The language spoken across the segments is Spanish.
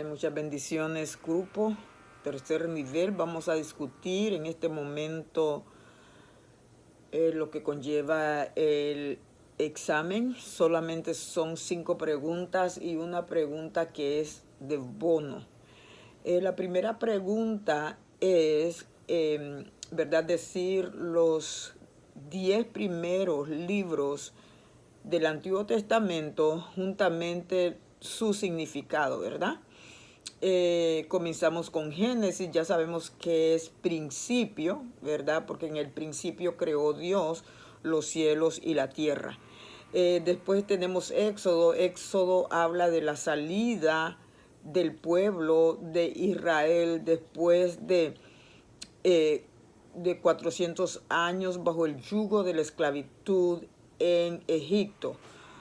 Muchas bendiciones, grupo. Tercer nivel. Vamos a discutir en este momento lo que conlleva el examen. Solamente son 5 preguntas y una pregunta que es de bono. La primera pregunta es, ¿verdad? Decir los 10 primeros libros del Antiguo Testamento juntamente su significado, ¿verdad? Comenzamos con Génesis, ya sabemos que es principio, ¿verdad? Porque en el principio creó Dios los cielos y la tierra. Después tenemos Éxodo. Éxodo habla de la salida del pueblo de Israel después de 400 años bajo el yugo de la esclavitud en Egipto.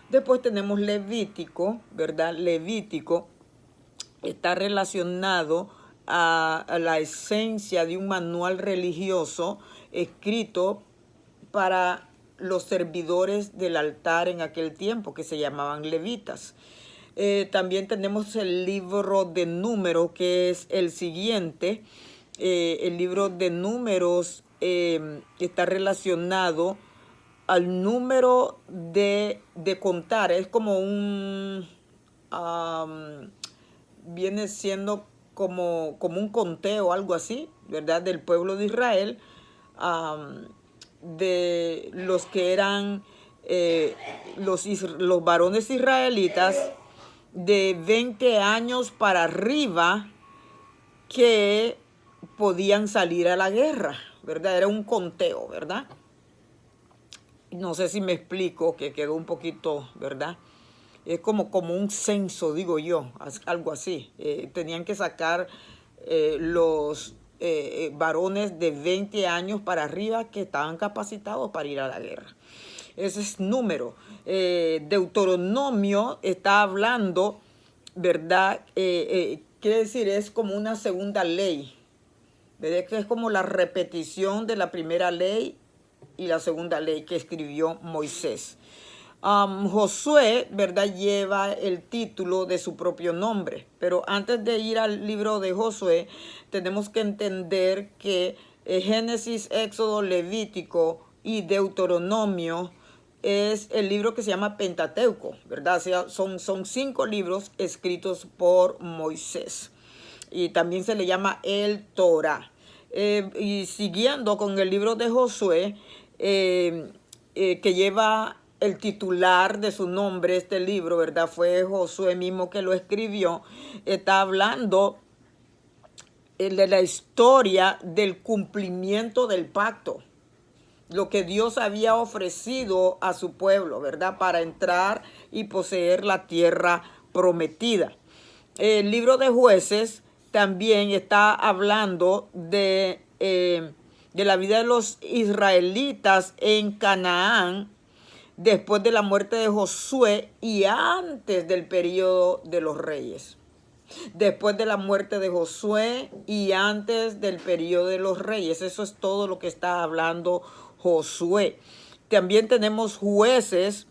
Después tenemos Levítico, ¿verdad? Levítico está relacionado a la esencia de un manual religioso escrito para los servidores del altar en aquel tiempo, que se llamaban levitas. También tenemos el libro de Números, que es el siguiente. El libro de Números está relacionado al número de contar. Es como un... viene siendo como un conteo, algo así, ¿verdad? Del pueblo de Israel, de los que eran los varones israelitas de 20 años para arriba que podían salir a la guerra, ¿verdad? Era un conteo, ¿verdad? No sé si me explico, que quedó un poquito, ¿verdad? Es como un censo, digo yo, algo así. Tenían que sacar los varones de 20 años para arriba que estaban capacitados para ir a la guerra. Ese es número. Deuteronomio está hablando, ¿verdad? Quiere decir, es como una segunda ley. ¿Verdad? Que es como la repetición de la primera ley y la segunda ley que escribió Moisés. Josué, ¿verdad? Lleva el título de su propio nombre. Pero antes de ir al libro de Josué, tenemos que entender que Génesis, Éxodo, Levítico y Deuteronomio es el libro que se llama Pentateuco, ¿verdad? O sea, son 5 libros escritos por Moisés. Y también se le llama el Torah. Y siguiendo con el libro de Josué, que lleva el titular de su nombre, este libro, ¿verdad? Fue Josué mismo que lo escribió. Está hablando de la historia del cumplimiento del pacto. Lo que Dios había ofrecido a su pueblo, ¿verdad? Para entrar y poseer la tierra prometida. El libro de Jueces también está hablando de la vida de los israelitas en Canaán después de la muerte de Josué y antes del periodo de los reyes. Después de la muerte de Josué y antes del periodo de los reyes. Eso es todo lo que está hablando Josué. También tenemos Jueces.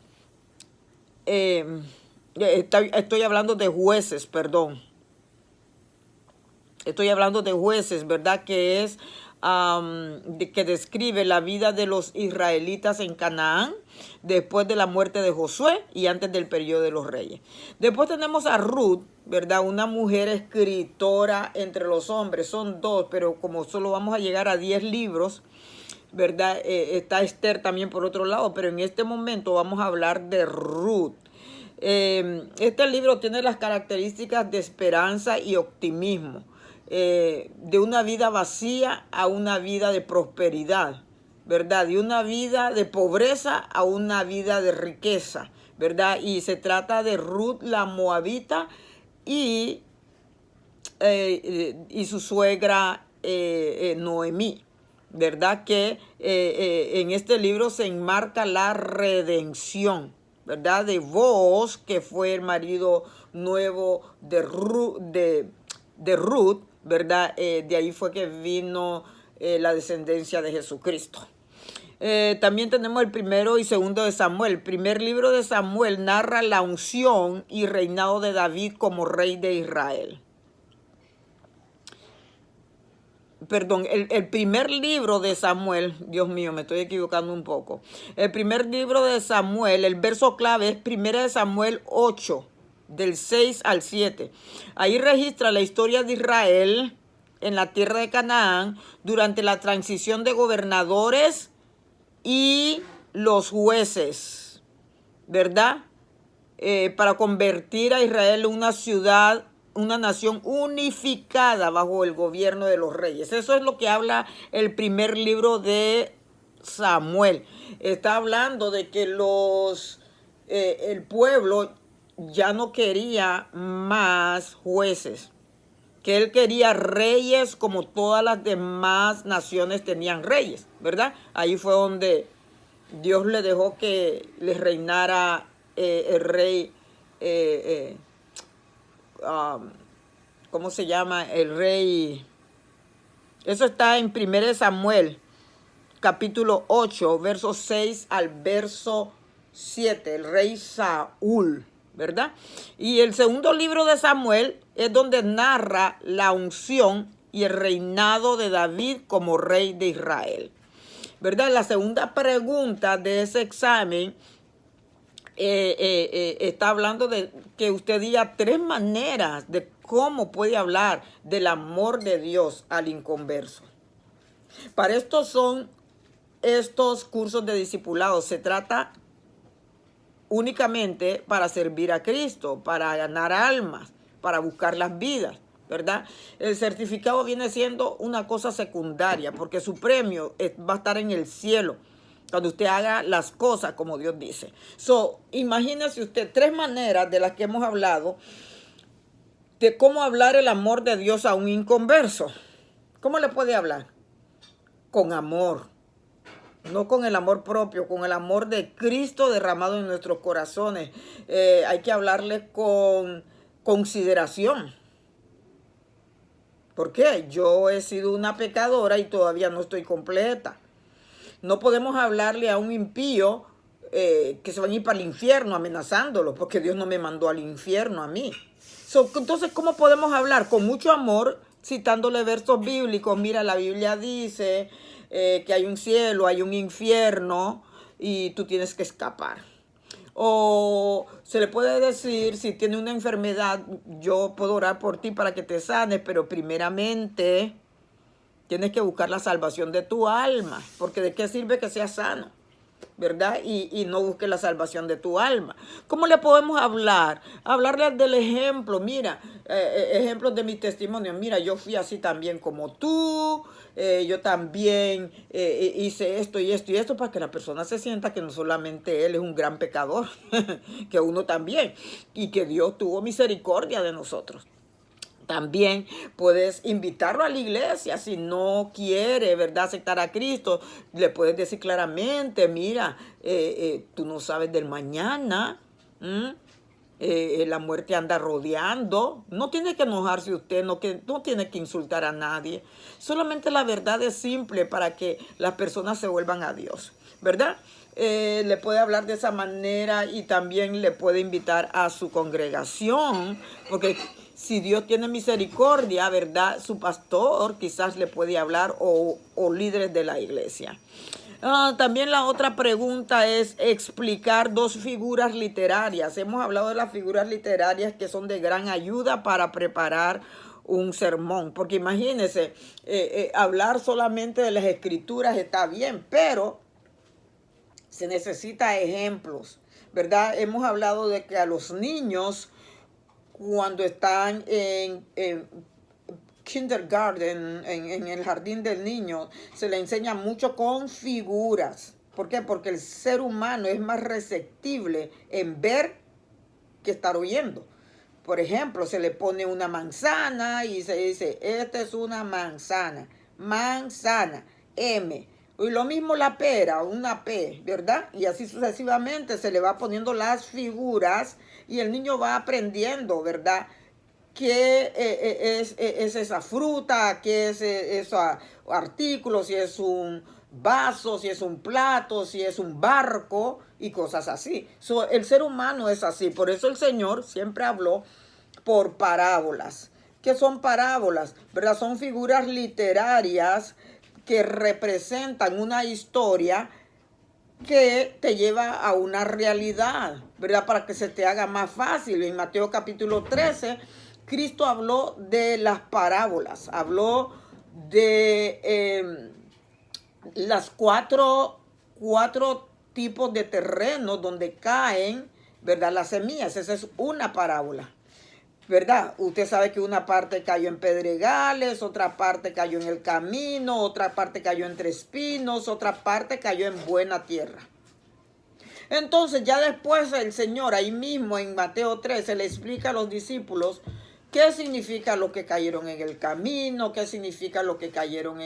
Estoy hablando de Jueces, perdón. Estoy hablando de Jueces, ¿verdad? Que es que describe la vida de los israelitas en Canaán después de la muerte de Josué y antes del periodo de los reyes. Después tenemos a Ruth, ¿verdad? Una mujer escritora entre los hombres. Son 2, pero como solo vamos a llegar a 10 libros, ¿verdad? Está Esther también por otro lado, pero en este momento vamos a hablar de Ruth. Este libro tiene las características de esperanza y optimismo. De una vida vacía a una vida de prosperidad, ¿verdad? De una vida de pobreza a una vida de riqueza, ¿verdad? Y se trata de Ruth la Moabita y su suegra Noemí, ¿verdad? Que en este libro se enmarca la redención, ¿verdad? De Booz, que fue el marido nuevo de Ruth, ¿verdad? De ahí fue que vino la descendencia de Jesucristo. También tenemos el primero y segundo de Samuel. El primer libro de Samuel narra la unción y reinado de David como rey de Israel. Perdón, el primer libro de Samuel, Dios mío, me estoy equivocando un poco. El primer libro de Samuel, el verso clave es 1 de Samuel 8, del 6 al 7. Ahí registra la historia de Israel en la tierra de Canaán durante la transición de gobernadores y los jueces, ¿verdad? Para convertir a Israel en una ciudad, una nación unificada bajo el gobierno de los reyes. Eso es lo que habla el primer libro de Samuel. Está hablando de que el pueblo ya no quería más jueces, que él quería reyes como todas las demás naciones tenían reyes, ¿verdad? Ahí fue donde Dios le dejó que les reinara el rey, ¿cómo se llama? El rey. Eso está en 1 Samuel, capítulo 8, verso 6 al verso 7, el rey Saúl, ¿verdad? Y el segundo libro de Samuel es donde narra la unción y el reinado de David como rey de Israel, ¿verdad? La segunda pregunta de ese examen está hablando de que usted diga 3 maneras de cómo puede hablar del amor de Dios al inconverso. Para esto son estos cursos de discipulado. Se trata únicamente para servir a Cristo, para ganar almas, para buscar las vidas, ¿verdad? El certificado viene siendo una cosa secundaria porque su premio va a estar en el cielo cuando usted haga las cosas como Dios dice. Imagínese usted 3 maneras de las que hemos hablado de cómo hablar el amor de Dios a un inconverso. ¿Cómo le puede hablar? Con amor. No con el amor propio, con el amor de Cristo derramado en nuestros corazones. Hay que hablarle con consideración. ¿Por qué? Yo he sido una pecadora y todavía no estoy completa. No podemos hablarle a un impío que se va a ir para el infierno amenazándolo, porque Dios no me mandó al infierno a mí. Entonces, ¿cómo podemos hablar? Con mucho amor, citándole versos bíblicos. Mira, la Biblia dice que hay un cielo, hay un infierno y tú tienes que escapar. O se le puede decir, si tiene una enfermedad, yo puedo orar por ti para que te sanes, pero primeramente tienes que buscar la salvación de tu alma, porque ¿de qué sirve que seas sano? ¿Verdad? Y no busques la salvación de tu alma. ¿Cómo le podemos hablar? Hablarle del ejemplo. Mira, ejemplos de mi testimonio. Mira, yo fui así también como tú. Yo también hice esto y esto y esto, para que la persona se sienta que no solamente él es un gran pecador, que uno también, y que Dios tuvo misericordia de nosotros. También puedes invitarlo a la iglesia si no quiere, ¿verdad?, aceptar a Cristo. Le puedes decir claramente, mira, tú no sabes del mañana, la muerte anda rodeando. No tiene que enojarse usted, no tiene que insultar a nadie. Solamente la verdad es simple para que las personas se vuelvan a Dios, ¿verdad? Le puede hablar de esa manera y también le puede invitar a su congregación, porque si Dios tiene misericordia, ¿verdad?, su pastor quizás le puede hablar o líderes de la iglesia. También la otra pregunta es explicar 2 figuras literarias. Hemos hablado de las figuras literarias que son de gran ayuda para preparar un sermón. Porque imagínense, hablar solamente de las escrituras está bien, pero se necesita ejemplos, ¿verdad? Hemos hablado de que a los niños, cuando están en kindergarten, en el jardín del niño, se le enseña mucho con figuras. ¿Por qué? Porque el ser humano es más receptible en ver que estar oyendo. Por ejemplo, se le pone una manzana y se dice, esta es una manzana, manzana, M. Y lo mismo la pera, una P, ¿verdad? Y así sucesivamente se le va poniendo las figuras y el niño va aprendiendo, ¿verdad?, qué es esa fruta, qué es ese artículo, si es un vaso, si es un plato, si es un barco y cosas así. El ser humano es así. Por eso el Señor siempre habló por parábolas. ¿Qué son parábolas? ¿Verdad? Son figuras literarias que representan una historia que te lleva a una realidad, ¿verdad? Para que se te haga más fácil. En Mateo capítulo 13, Cristo habló de las parábolas, habló de las cuatro tipos de terrenos donde caen, ¿verdad? Las semillas. Esa es una parábola, ¿verdad? Usted sabe que una parte cayó en pedregales, otra parte cayó en el camino, otra parte cayó entre espinos, otra parte cayó en buena tierra. Entonces ya después el Señor ahí mismo en Mateo 13 le explica a los discípulos qué significa lo que cayeron en el camino, qué significa lo que cayeron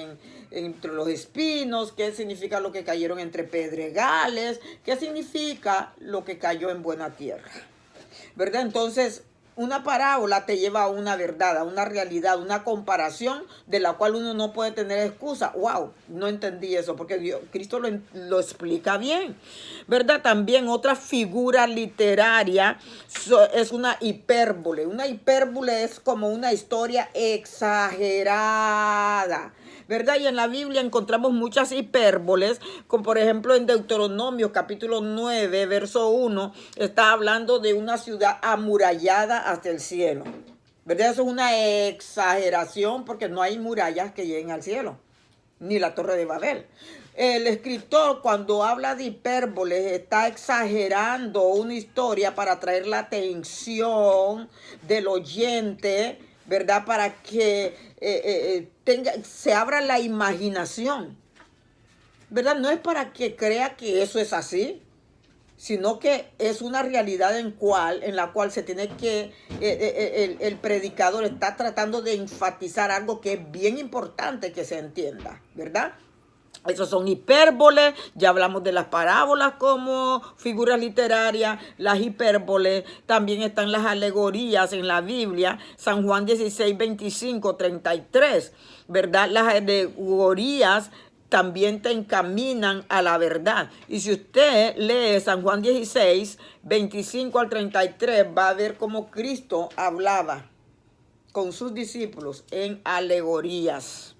entre los espinos, qué significa lo que cayeron entre pedregales, qué significa lo que cayó en buena tierra, ¿verdad? Entonces, una parábola te lleva a una verdad, a una realidad, una comparación de la cual uno no puede tener excusa. ¡Wow! No entendí eso porque Cristo lo explica bien, ¿verdad? También otra figura literaria es una hipérbole. Una hipérbole es como una historia exagerada, ¿verdad? Y en la Biblia encontramos muchas hipérboles, como por ejemplo en Deuteronomio capítulo 9, verso 1, está hablando de una ciudad amurallada hasta el cielo, ¿verdad? Eso es una exageración porque no hay murallas que lleguen al cielo, ni la Torre de Babel. El escritor, cuando habla de hipérboles, está exagerando una historia para atraer la atención del oyente, ¿verdad? Para que se abra la imaginación, ¿verdad? No es para que crea que eso es así, sino que es una realidad en la cual se tiene que, el predicador está tratando de enfatizar algo que es bien importante que se entienda, ¿verdad? Esos son hipérboles. Ya hablamos de las parábolas como figuras literarias, las hipérboles. También están las alegorías en la Biblia, San Juan 16, 25, 33, ¿verdad? Las alegorías también te encaminan a la verdad. Y si usted lee San Juan 16, 25 al 33, va a ver cómo Cristo hablaba con sus discípulos en alegorías,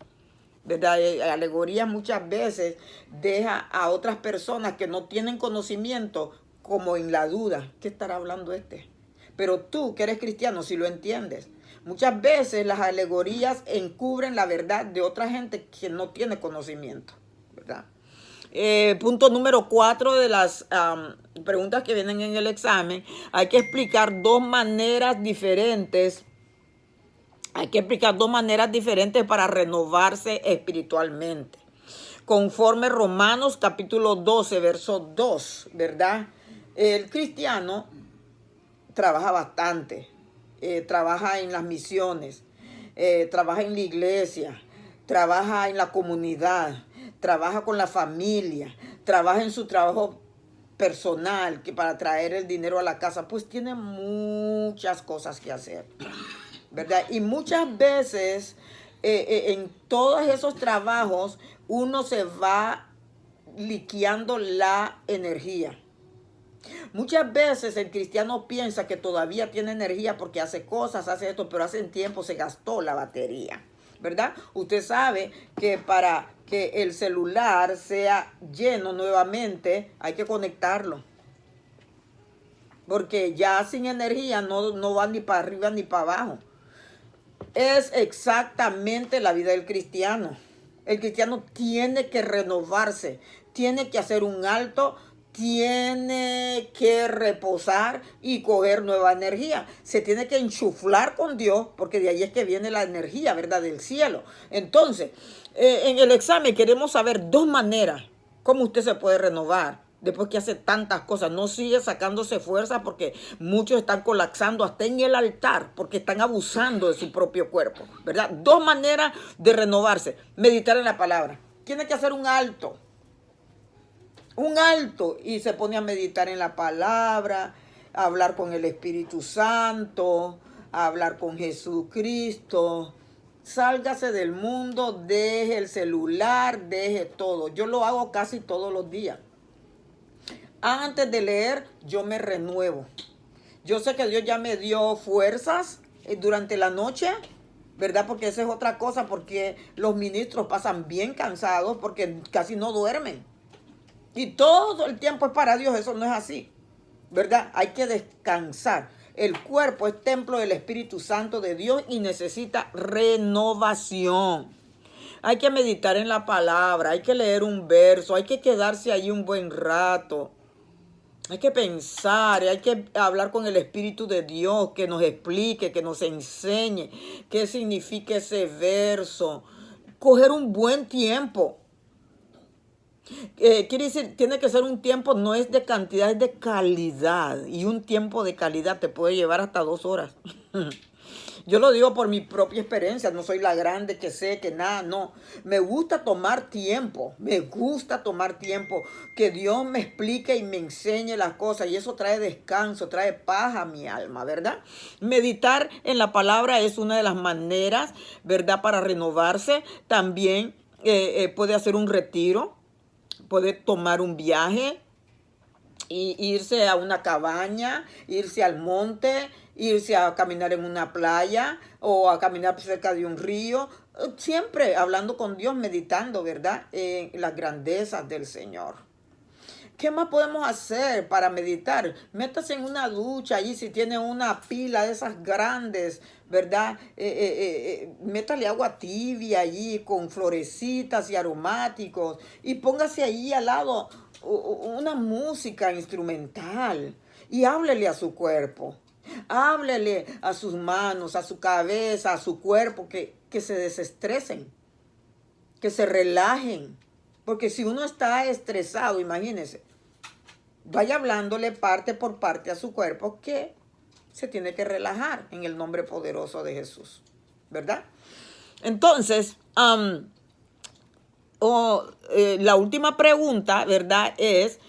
¿verdad? Alegorías muchas veces deja a otras personas que no tienen conocimiento como en la duda. ¿Qué estará hablando este? Pero tú que eres cristiano, si lo entiendes. Muchas veces las alegorías encubren la verdad de otra gente que no tiene conocimiento, ¿verdad? Punto número 4 de las preguntas que vienen en el examen. Hay que explicar dos maneras diferentes. Hay que explicar dos maneras diferentes para renovarse espiritualmente. Conforme Romanos capítulo 12, verso 2, ¿verdad? El cristiano trabaja bastante. Trabaja en las misiones, trabaja en la iglesia, trabaja en la comunidad, trabaja con la familia, trabaja en su trabajo personal, que para traer el dinero a la casa, pues tiene muchas cosas que hacer, ¿verdad? Y muchas veces en todos esos trabajos uno se va liqueando la energía. Muchas veces el cristiano piensa que todavía tiene energía porque hace cosas, hace esto, pero hace tiempo se gastó la batería, ¿verdad? Usted sabe que para que el celular sea lleno nuevamente hay que conectarlo, porque ya sin energía no va ni para arriba ni para abajo. Es exactamente la vida del cristiano. El cristiano tiene que renovarse, tiene que hacer un alto, tiene que reposar y coger nueva energía. Se tiene que enchuflar con Dios, porque de ahí es que viene la energía, ¿verdad? Del cielo. Entonces, en el examen queremos saber dos maneras cómo usted se puede renovar después que hace tantas cosas. No sigue sacándose fuerza porque muchos están colapsando hasta en el altar porque están abusando de su propio cuerpo, ¿verdad? Dos maneras de renovarse. Meditar en la palabra. Tiene que hacer un alto y se pone a meditar en la palabra, a hablar con el Espíritu Santo, a hablar con Jesucristo, Sálgase del mundo, deje el celular, deje todo. Yo lo hago casi todos los días. Antes de leer, yo me renuevo. Yo sé que Dios ya me dio fuerzas durante la noche, ¿verdad? Porque esa es otra cosa, porque los ministros pasan bien cansados porque casi no duermen. Y todo el tiempo es para Dios, eso no es así, ¿verdad? Hay que descansar. El cuerpo es templo del Espíritu Santo de Dios y necesita renovación. Hay que meditar en la palabra, hay que leer un verso, hay que quedarse allí un buen rato. Hay que pensar, hay que hablar con el Espíritu de Dios, que nos explique, que nos enseñe qué significa ese verso. Coger un buen tiempo. Quiere decir, tiene que ser un tiempo, no es de cantidad, es de calidad. Y un tiempo de calidad te puede llevar hasta 2 horas. Yo lo digo por mi propia experiencia, no soy la grande que sé, que nada, no. Me gusta tomar tiempo, que Dios me explique y me enseñe las cosas y eso trae descanso, trae paz a mi alma, ¿verdad? Meditar en la palabra es una de las maneras, ¿verdad? Para renovarse. También puede hacer un retiro, puede tomar un viaje, y irse a una cabaña, irse al monte, irse a caminar en una playa o a caminar cerca de un río, siempre hablando con Dios, meditando, ¿verdad? En las grandezas del Señor. ¿Qué más podemos hacer para meditar? Métase en una ducha allí si tiene una pila de esas grandes, ¿verdad? Métale agua tibia allí con florecitas y aromáticos y póngase allí al lado una música instrumental y háblele a su cuerpo. Háblele a sus manos, a su cabeza, a su cuerpo, que se desestresen, que se relajen. Porque si uno está estresado, imagínense, vaya hablándole parte por parte a su cuerpo que se tiene que relajar en el nombre poderoso de Jesús, ¿verdad? Entonces, la última pregunta, ¿verdad? Es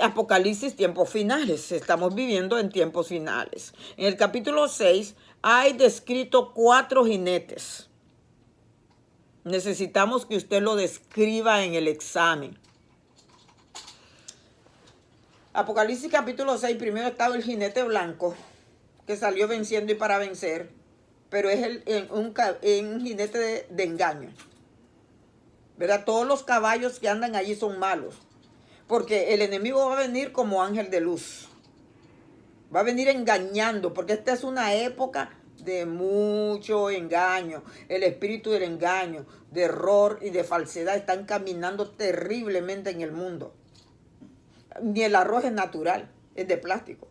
Apocalipsis, tiempos finales. Estamos viviendo en tiempos finales. En el capítulo 6 hay descrito 4 jinetes. Necesitamos que usted lo describa en el examen. Apocalipsis capítulo 6, primero estaba el jinete blanco, que salió venciendo y para vencer, pero es un jinete de engaño. ¿Verdad? Todos los caballos que andan allí son malos, porque el enemigo va a venir como ángel de luz. Va a venir engañando, porque esta es una época de mucho engaño. El espíritu del engaño, de error y de falsedad están caminando terriblemente en el mundo. Ni el arroz es natural, es de plástico.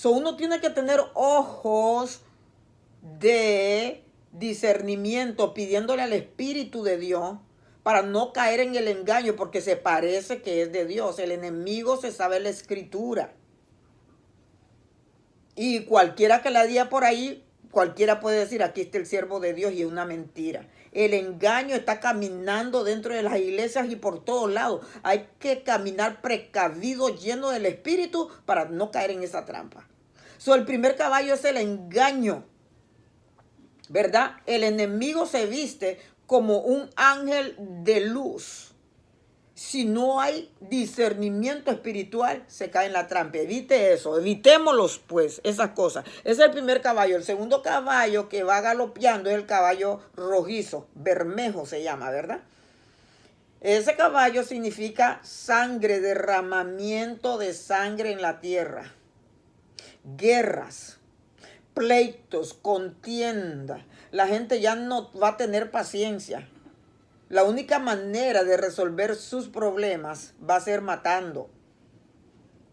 Uno tiene que tener ojos de discernimiento, pidiéndole al Espíritu de Dios para no caer en el engaño, porque se parece que es de Dios. El enemigo se sabe la escritura. Y cualquiera que la diga por ahí, cualquiera puede decir, aquí está el siervo de Dios, y es una mentira. El engaño está caminando dentro de las iglesias y por todos lados. Hay que caminar precavido, lleno del Espíritu, para no caer en esa trampa. El primer caballo es el engaño, ¿verdad? El enemigo se viste como un ángel de luz. Si no hay discernimiento espiritual, se cae en la trampa. Evite eso, evitémoslos pues, esas cosas. Ese es el primer caballo. El segundo caballo que va galopeando es el caballo rojizo, bermejo se llama, ¿verdad? Ese caballo significa sangre, derramamiento de sangre en la tierra. Guerras, pleitos, contienda. La gente ya no va a tener paciencia. La única manera de resolver sus problemas va a ser matando,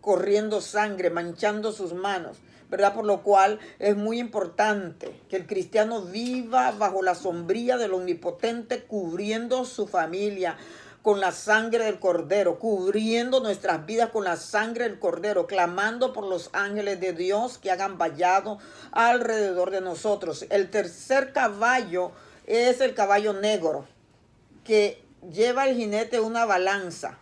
corriendo sangre, manchando sus manos, ¿verdad? Por lo cual es muy importante que el cristiano viva bajo la sombría del Omnipotente, cubriendo su familia con la sangre del Cordero, cubriendo nuestras vidas con la sangre del Cordero, clamando por los ángeles de Dios que hagan vallado alrededor de nosotros. El tercer caballo es el caballo negro, que lleva el jinete una balanza,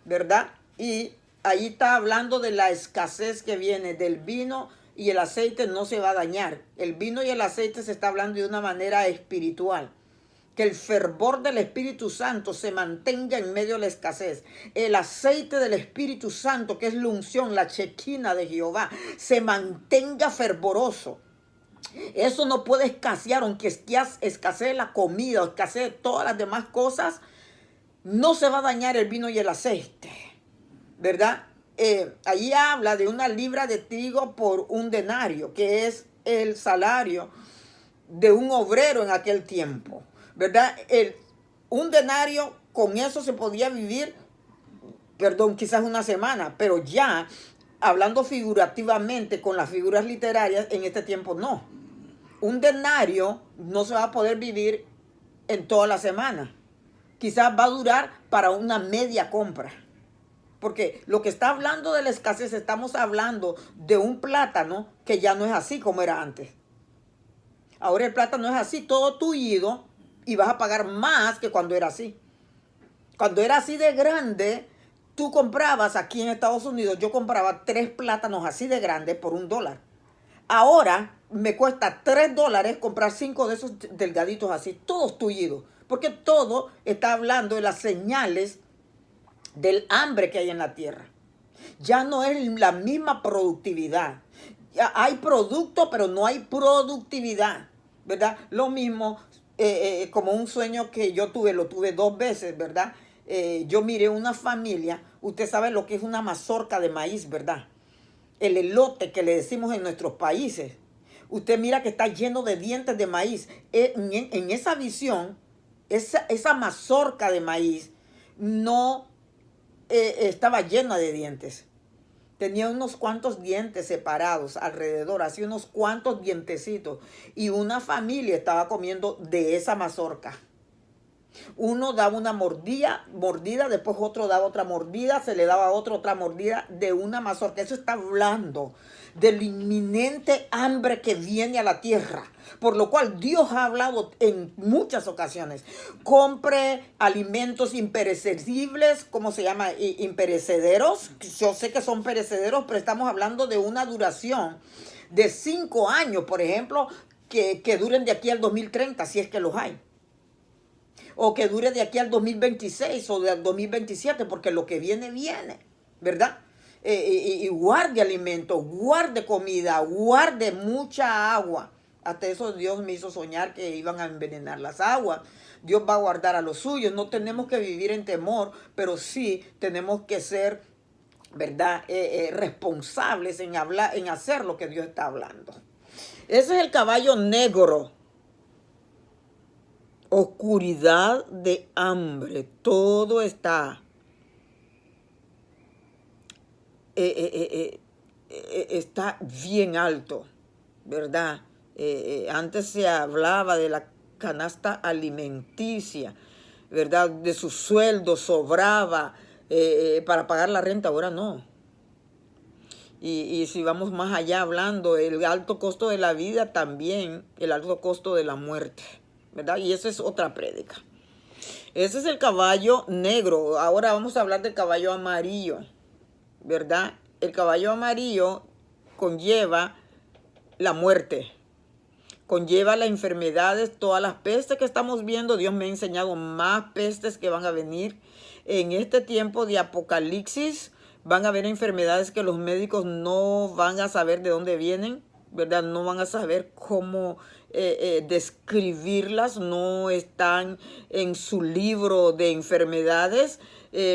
¿verdad? Y ahí está hablando de la escasez que viene del vino y el aceite no se va a dañar. El vino y el aceite se está hablando de una manera espiritual. Que el fervor del Espíritu Santo se mantenga en medio de la escasez. El aceite del Espíritu Santo, que es la unción, la chequina de Jehová, se mantenga fervoroso. Eso no puede escasear, aunque escasee la comida o escasee todas las demás cosas, no se va a dañar el vino y el aceite, ¿verdad? Allí habla de una libra de trigo por un denario, que es el salario de un obrero en aquel tiempo, ¿verdad? Un denario, con eso se podía vivir, quizás una semana, pero ya hablando figurativamente con las figuras literarias, en este tiempo no. Un denario no se va a poder vivir en toda la semana. Quizás va a durar para una media compra. Porque lo que está hablando de la escasez, estamos hablando de un plátano que ya no es así como era antes. Ahora el plátano es así, todo tullido, y vas a pagar más que cuando era así. Cuando era así de grande, tú comprabas aquí en Estados Unidos, yo compraba 3 plátanos así de grandes por $1. Ahora me cuesta $3 comprar 5 de esos delgaditos así, todos tullidos. Porque todo está hablando de las señales del hambre que hay en la tierra. Ya no es la misma productividad. Ya hay producto, pero no hay productividad, ¿verdad? Lo mismo como un sueño que yo tuve, lo tuve 2 veces, ¿verdad? Yo miré una familia, usted sabe lo que es una mazorca de maíz, ¿verdad? El elote que le decimos en nuestros países. Usted mira que está lleno de dientes de maíz. En esa visión, esa mazorca de maíz no estaba llena de dientes. Tenía unos cuantos dientes separados alrededor, así unos cuantos dientecitos. Y una familia estaba comiendo de esa mazorca. Uno daba una mordida, después otro daba otra mordida, se le daba otra mordida de una mazorca. Eso está hablando del inminente hambre que viene a la tierra, por lo cual Dios ha hablado en muchas ocasiones. Compre alimentos imperecedibles, ¿cómo se llama? Imperecederos. Yo sé que son perecederos, pero estamos hablando de una duración de 5 años, por ejemplo, que duren de aquí al 2030, si es que los hay. O que dure de aquí al 2026 o del 2027, porque lo que viene, viene, ¿verdad? Y guarde alimentos, guarde comida, guarde mucha agua. Hasta eso Dios me hizo soñar que iban a envenenar las aguas. Dios va a guardar a los suyos. No tenemos que vivir en temor, pero sí tenemos que ser, ¿verdad? Responsables en hablar, en hacer lo que Dios está hablando. Ese es el caballo negro. Oscuridad de hambre, todo está está bien alto, ¿verdad? Antes se hablaba de la canasta alimenticia, ¿verdad? De su sueldo sobraba para pagar la renta, ahora no. Y si vamos más allá hablando, el alto costo de la vida también, el alto costo de la muerte, ¿verdad? Y esa es otra prédica. Ese es el caballo negro. Ahora vamos a hablar del caballo amarillo, ¿verdad? El caballo amarillo conlleva la muerte, conlleva las enfermedades, todas las pestes que estamos viendo. Dios me ha enseñado más pestes que van a venir en este tiempo de apocalipsis. Van a haber enfermedades que los médicos no van a saber de dónde vienen, ¿verdad? No van a saber cómo describirlas, no están en su libro de enfermedades,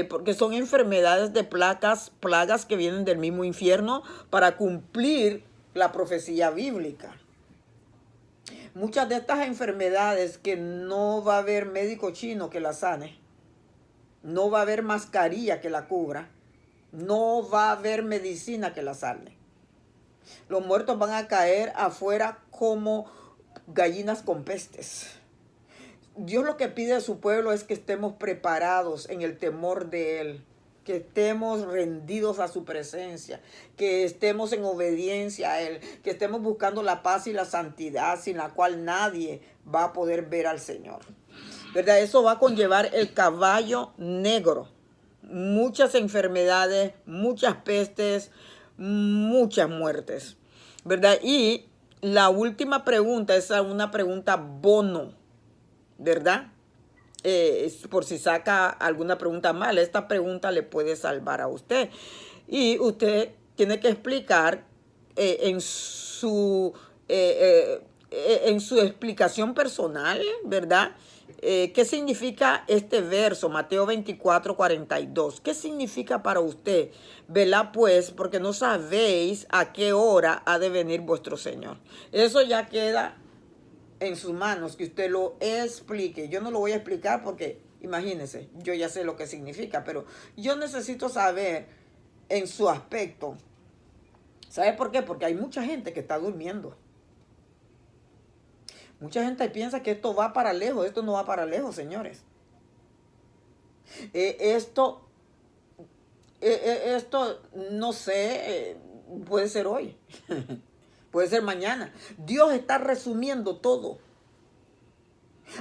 porque son enfermedades de plagas que vienen del mismo infierno para cumplir la profecía bíblica. Muchas de estas enfermedades que no va a haber médico chino que la sane, no va a haber mascarilla que la cubra, no va a haber medicina que la salve. Los muertos van a caer afuera como gallinas con pestes. Dios lo que pide a su pueblo es que estemos preparados en el temor de Él, que estemos rendidos a su presencia, que estemos en obediencia a Él, que estemos buscando la paz y la santidad sin la cual nadie va a poder ver al Señor, ¿verdad? Eso va a conllevar el caballo negro. Muchas enfermedades, muchas pestes, muchas muertes. ¿verdad? Y la última pregunta es una pregunta bono, ¿verdad? Por si saca alguna pregunta mal, esta pregunta le puede salvar a usted. Y usted tiene que explicar en su explicación personal, ¿verdad? ¿Qué significa este verso, Mateo 24:42? ¿Qué significa para usted? Velad pues, porque no sabéis a qué hora ha de venir vuestro Señor. Eso ya queda en sus manos, que usted lo explique. Yo no lo voy a explicar porque, imagínense, yo ya sé lo que significa, pero yo necesito saber en su aspecto. ¿Sabe por qué? Porque hay mucha gente que está durmiendo. Mucha gente piensa que esto va para lejos. Esto no va para lejos, señores. Esto, no sé, puede ser hoy. Puede ser mañana. Dios está resumiendo todo.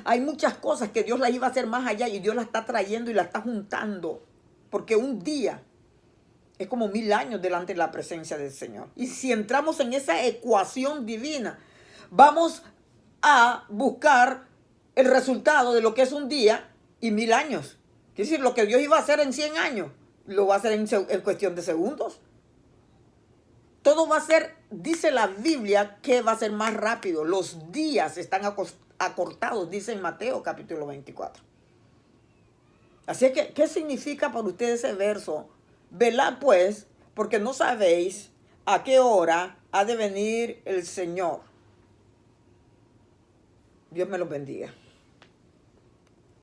Hay muchas cosas que Dios las iba a hacer más allá y Dios las está trayendo y las está juntando. Porque un día es como 1000 años delante de la presencia del Señor. Y si entramos en esa ecuación divina, vamos a buscar el resultado de lo que es un día y 1000 años. Es decir, lo que Dios iba a hacer en 100 años, lo va a hacer en cuestión de segundos. Todo va a ser, dice la Biblia, que va a ser más rápido. Los días están acortados, dice en Mateo capítulo 24. Así es que, ¿qué significa para ustedes ese verso? Velad pues, porque no sabéis a qué hora ha de venir el Señor. Dios me los bendiga.